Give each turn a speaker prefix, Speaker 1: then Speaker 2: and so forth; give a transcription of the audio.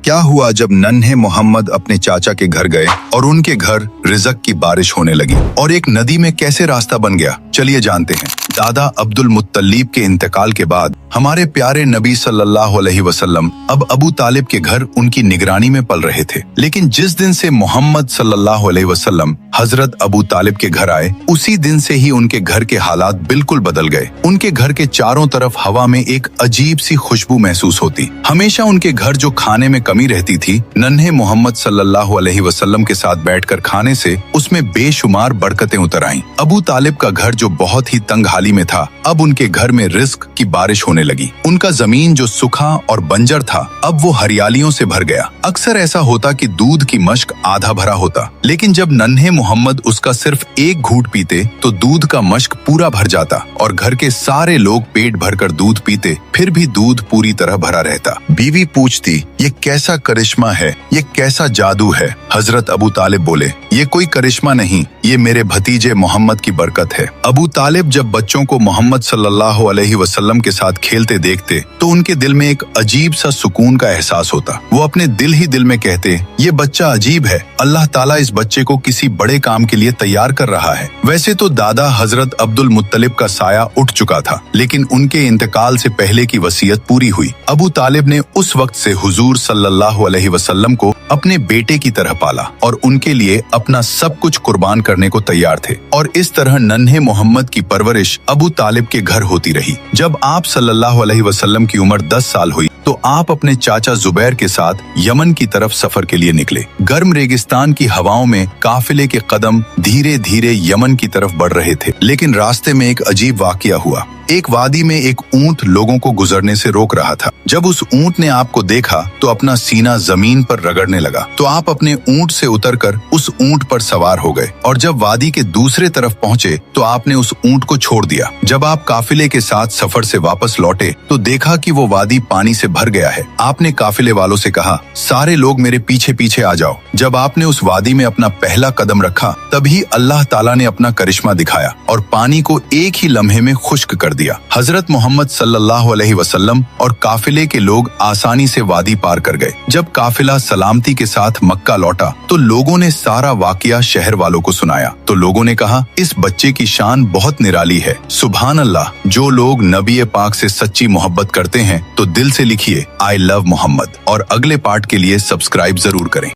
Speaker 1: क्या हुआ जब नन्हे मोहम्मद अपने चाचा के घर गए और उनके घर रिज़्क की बारिश होने लगी और एक नदी में कैसे रास्ता बन गया, चलिए जानते हैं। दादा अब्दुल मुत्तलिब के इंतकाल के बाद हमारे प्यारे नबी सल्लल्लाहु अलैहि वसल्लम अब अबू तालिब के घर उनकी निगरानी में पल रहे थे। लेकिन जिस दिन से मोहम्मद सल्लल्लाहु अलैहि वसल्लम हजरत अबू तालिब के घर आए, उसी दिन से ही उनके घर के हालात बिल्कुल बदल गए। उनके घर के चारों तरफ हवा में एक अजीब सी खुशबू महसूस होती। हमेशा उनके घर जो खाने में कमी रहती थी, नन्हे मोहम्मद सल्लल्लाहु अलैहि वसल्लम के साथ बैठकर खाने से उसमें बेशुमार बरकतें उतर आईं। अबू तालिब का घर जो बहुत ही तंग हाली में था, अब उनके घर में रिज़्क की बारिश होने लगी। उनका जमीन जो सूखा और बंजर था, अब वो हरियालियों से भर गया। अक्सर ऐसा होता कि दूध की मश्क आधा भरा होता, लेकिन जब नन्हे मोहम्मद उसका सिर्फ एक घूंट पीते तो दूध का मश्क पूरा भर जाता और घर के सारे लोग पेट भरकर दूध पीते, फिर भी दूध पूरी तरह भरा रहता। बीवी पूछती, ये कैसा करिश्मा है, ये कैसा जादू है? हजरत अबू तालिब बोले, ये कोई करिश्मा नहीं, ये मेरे भतीजे मोहम्मद की बरकत है। अबू तालिब जब बच्चों को मोहम्मद सल्लल्लाहु अलैहि वसल्लम के साथ खेलते देखते तो उनके दिल में एक अजीब सा सुकून का एहसास होता। वो अपने दिल ही दिल में कहते, ये बच्चा अजीब है, अल्लाह ताला इस बच्चे को किसी बड़े काम के लिए तैयार कर रहा है। वैसे तो दादा हजरत अब्दुल मुत्तलिब का साया उठ चुका था, लेकिन उनके इंतकाल से पहले की वसीयत पूरी हुई। अबू तालिब ने उस वक्त से हुजूर सल्लल्लाहु अलैहि वसल्लम को अपने बेटे की तरह पाला और उनके लिए अपना सब कुछ कुर्बान करने को तैयार थे। और इस तरह नन्हे मोहम्मद की परवरिश अबू तालिब के घर होती रही। जब आप सल्लल्लाहु अलैहि वसल्लम की उम्र 10 साल हुई तो आप अपने चाचा जुबैर के साथ यमन की तरफ सफर के लिए निकले। गर्म रेगिस्तान की हवाओं में काफिले के कदम धीरे धीरे यमन की तरफ बढ़ रहे थे, लेकिन रास्ते में एक अजीब वाकया हुआ। एक वादी में एक ऊंट लोगों को गुजरने से रोक रहा था। जब उस ऊंट ने आपको देखा तो अपना सीना जमीन पर रगड़ने लगा, तो आप अपने ऊंट से उतरकर उस ऊंट पर सवार हो गए और जब वादी के दूसरे तरफ पहुंचे तो आपने उस ऊंट को छोड़ दिया। जब आप काफिले के साथ सफर से वापस लौटे तो देखा कि वो वादी पानी से भर गया है। आपने काफिले वालों से कहा, सारे लोग मेरे पीछे पीछे आ जाओ। जब आपने उस वादी में अपना पहला कदम रखा, तभी अल्लाह ताला ने अपना करिश्मा दिखाया और पानी को एक ही लम्हे में खुश्क कर दिया। हजरत मोहम्मद सल्लल्लाहु अलैहि वसल्लम और काफिले के लोग आसानी से वादी पार कर गए। जब काफिला सलामती के साथ मक्का लौटा तो लोगों ने सारा वाकया शहर वालों को सुनाया। तो लोगों ने कहा, इस बच्चे की शान बहुत निराली है। सुभान अल्लाह। जो लोग नबी पाक से सच्ची मोहब्बत करते हैं तो दिल से लिखिए, आई लव मोहम्मद, और अगले पार्ट के लिए सब्सक्राइब जरूर करें।